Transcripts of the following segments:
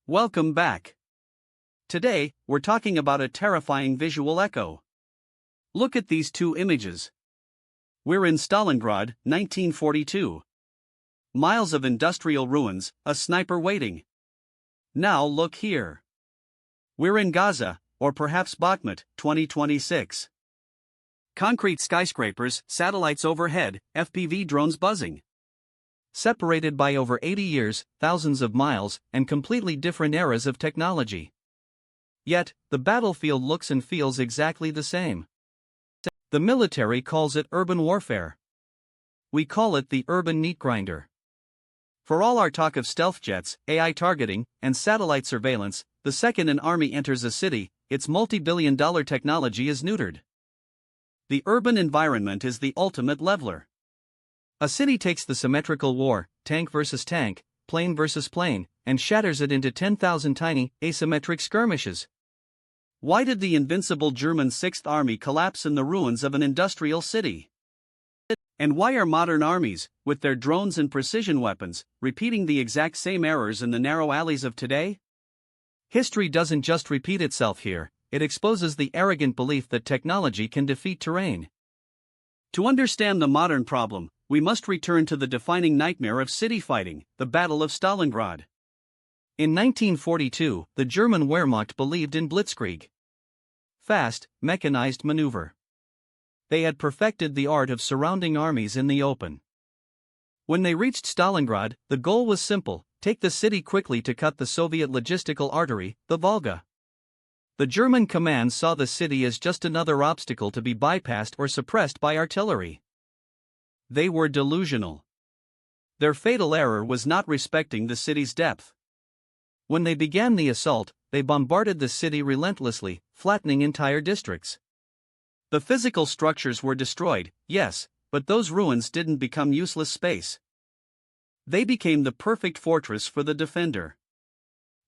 Welcome back. Today, we're talking about a terrifying visual echo. Look at these two images. We're in Stalingrad, 1942. Miles of industrial ruins, a sniper waiting. Now look here. We're in Gaza, or perhaps Bakhmut, 2026. Concrete skyscrapers, satellites overhead, FPV drones buzzing. Separated by over 80 years, thousands of miles, and completely different eras of technology. Yet, the battlefield looks and feels exactly the same. The military calls it urban warfare. We call it the urban Meatgrinder. For all our talk of stealth jets, AI targeting, and satellite surveillance, the second an army enters a city, its multi-billion-dollar technology is neutered. The urban environment is the ultimate leveler. A city takes the symmetrical war, tank versus tank, plane versus plane, and shatters it into 10,000 tiny, asymmetric skirmishes. Why did the invincible German 6th Army collapse in the ruins of an industrial city? And why are modern armies, with their drones and precision weapons, repeating the exact same errors in the narrow alleys of today? History doesn't just repeat itself here, it exposes the arrogant belief that technology can defeat terrain. To understand the modern problem, we must return to the defining nightmare of city fighting, the Battle of Stalingrad. In 1942, the German Wehrmacht believed in blitzkrieg. Fast, mechanized maneuver. They had perfected the art of surrounding armies in the open. When they reached Stalingrad, the goal was simple: take the city quickly to cut the Soviet logistical artery, the Volga. The German command saw the city as just another obstacle to be bypassed or suppressed by artillery. They were delusional. Their fatal error was not respecting the city's depth. When they began the assault, they bombarded the city relentlessly, flattening entire districts. The physical structures were destroyed, yes, but those ruins didn't become useless space. They became the perfect fortress for the defender.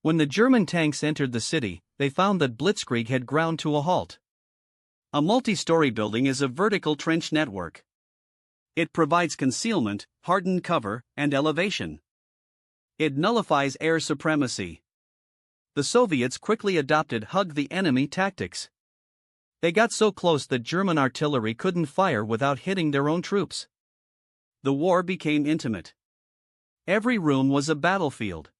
When the German tanks entered the city, they found that blitzkrieg had ground to a halt. A multi-story building is a vertical trench network. It provides concealment, hardened cover, and elevation. It nullifies air supremacy. The Soviets quickly adopted hug the enemy tactics. They got so close that German artillery couldn't fire without hitting their own troops. The war became intimate. Every room was a battlefield.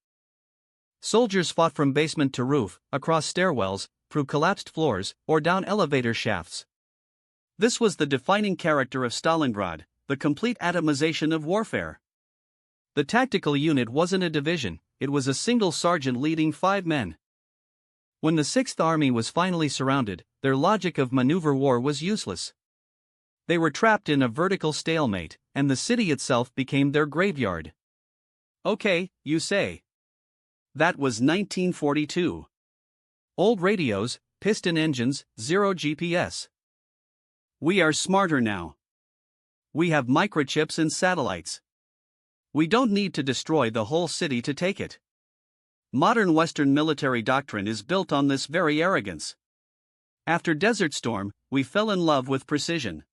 Soldiers fought from basement to roof, across stairwells, through collapsed floors, or down elevator shafts. This was the defining character of Stalingrad, the complete atomization of warfare. The tactical unit wasn't a division, it was a single sergeant leading 5 men. When the 6th Army was finally surrounded, their logic of maneuver war was useless. They were trapped in a vertical stalemate, and the city itself became their graveyard. Okay, you say. That was 1942. Old radios, piston engines, zero GPS. We are smarter now. We have microchips and satellites. We don't need to destroy the whole city to take it. Modern Western military doctrine is built on this very arrogance. After Desert Storm, we fell in love with precision.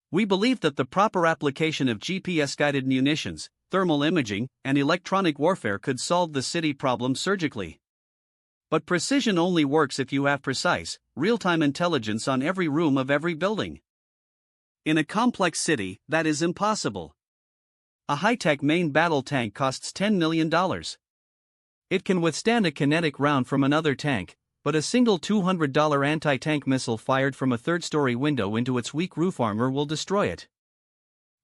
We believed that the proper application of GPS-guided munitions, thermal imaging, and electronic warfare could solve the city problem surgically. But precision only works if you have precise, real-time intelligence on every room of every building. In a complex city, that is impossible. A high-tech main battle tank costs $10 million. It can withstand a kinetic round from another tank, but a single $200 anti-tank missile fired from a third-story window into its weak roof armor will destroy it.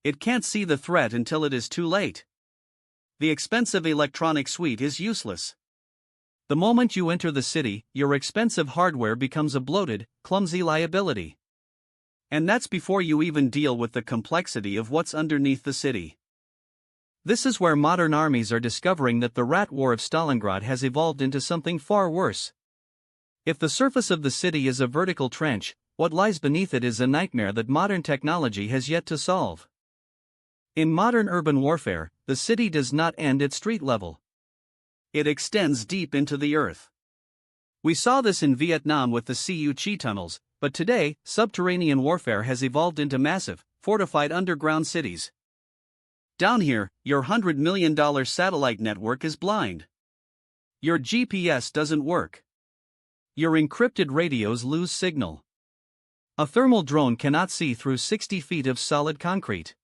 It can't see the threat until it is too late. The expensive electronic suite is useless. The moment you enter the city, your expensive hardware becomes a bloated, clumsy liability. And that's before you even deal with the complexity of what's underneath the city. This is where modern armies are discovering that the rat war of Stalingrad has evolved into something far worse. If the surface of the city is a vertical trench, what lies beneath it is a nightmare that modern technology has yet to solve. In modern urban warfare, the city does not end at street level. It extends deep into the earth. We saw this in Vietnam with the Cu-Chi tunnels, but today, subterranean warfare has evolved into massive, fortified underground cities. Down here, your $100 million satellite network is blind. Your GPS doesn't work. Your encrypted radios lose signal. A thermal drone cannot see through 60 feet of solid concrete.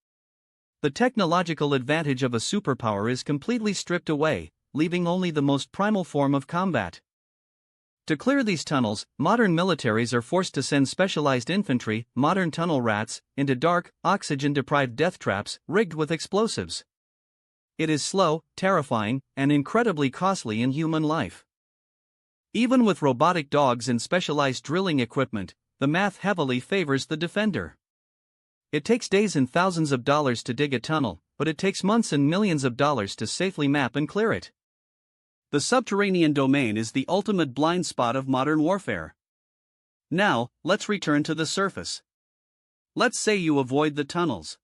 The technological advantage of a superpower is completely stripped away, leaving only the most primal form of combat. To clear these tunnels, modern militaries are forced to send specialized infantry, modern tunnel rats, into dark, oxygen-deprived death traps rigged with explosives. It is slow, terrifying, and incredibly costly in human life. Even with robotic dogs and specialized drilling equipment, the math heavily favors the defender. It takes days and thousands of dollars to dig a tunnel, but it takes months and millions of dollars to safely map and clear it. The subterranean domain is the ultimate blind spot of modern warfare. Now, let's return to the surface. Let's say you avoid the tunnels.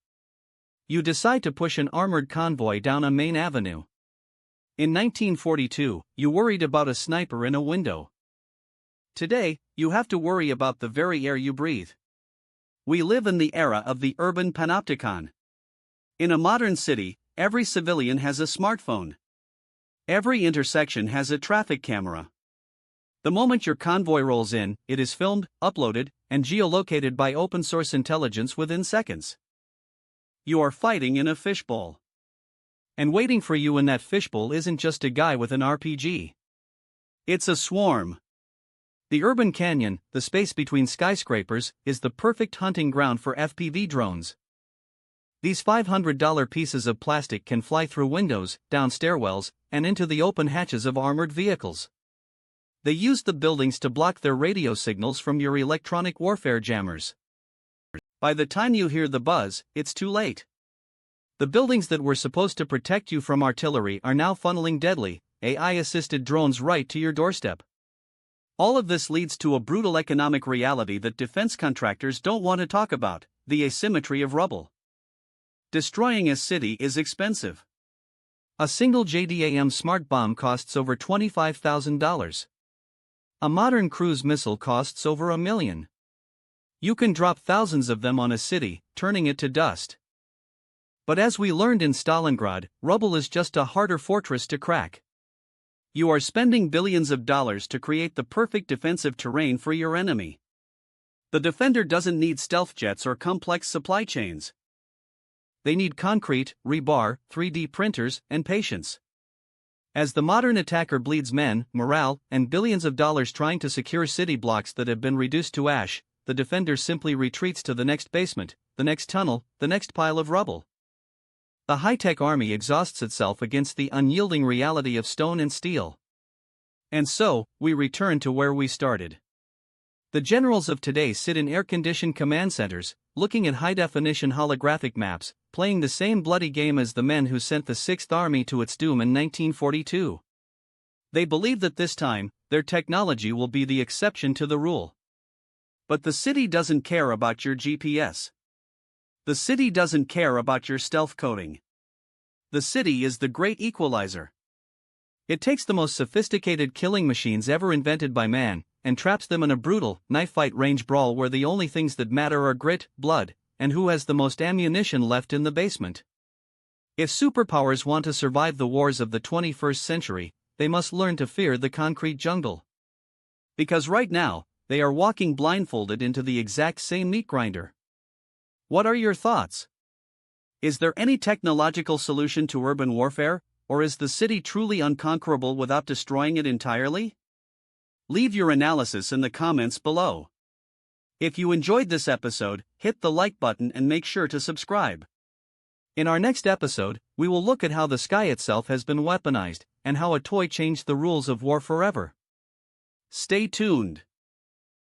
You decide to push an armored convoy down a main avenue. In 1942, you worried about a sniper in a window. Today, you have to worry about the very air you breathe. We live in the era of the urban panopticon. In a modern city, every civilian has a smartphone. Every intersection has a traffic camera. The moment your convoy rolls in, it is filmed, uploaded, and geolocated by open-source intelligence within seconds. You are fighting in a fishbowl. And waiting for you in that fishbowl isn't just a guy with an RPG. It's a swarm. The urban canyon, the space between skyscrapers, is the perfect hunting ground for FPV drones. These $500 pieces of plastic can fly through windows, down stairwells, and into the open hatches of armored vehicles. They use the buildings to block their radio signals from your electronic warfare jammers. By the time you hear the buzz, it's too late. The buildings that were supposed to protect you from artillery are now funneling deadly, AI-assisted drones right to your doorstep. All of this leads to a brutal economic reality that defense contractors don't want to talk about: the asymmetry of rubble. Destroying a city is expensive. A single JDAM smart bomb costs over $25,000. A modern cruise missile costs over $1 million. You can drop thousands of them on a city, turning it to dust. But as we learned in Stalingrad, rubble is just a harder fortress to crack. You are spending billions of dollars to create the perfect defensive terrain for your enemy. The defender doesn't need stealth jets or complex supply chains. They need concrete, rebar, 3D printers, and patience. As the modern attacker bleeds men, morale, and billions of dollars trying to secure city blocks that have been reduced to ash, the defender simply retreats to the next basement, the next tunnel, the next pile of rubble. The high-tech army exhausts itself against the unyielding reality of stone and steel. And so, we return to where we started. The generals of today sit in air-conditioned command centers, looking at high-definition holographic maps, playing the same bloody game as the men who sent the Sixth Army to its doom in 1942. They believe that this time, their technology will be the exception to the rule. But the city doesn't care about your GPS. The city doesn't care about your stealth coding. The city is the great equalizer. It takes the most sophisticated killing machines ever invented by man, and traps them in a brutal, knife-fight range brawl where the only things that matter are grit, blood, and who has the most ammunition left in the basement. If superpowers want to survive the wars of the 21st century, they must learn to fear the concrete jungle. Because right now, they are walking blindfolded into the exact same meat grinder. What are your thoughts? Is there any technological solution to urban warfare, or is the city truly unconquerable without destroying it entirely? Leave your analysis in the comments below. If you enjoyed this episode, hit the like button and make sure to subscribe. In our next episode, we will look at how the sky itself has been weaponized, and how a toy changed the rules of war forever. Stay tuned.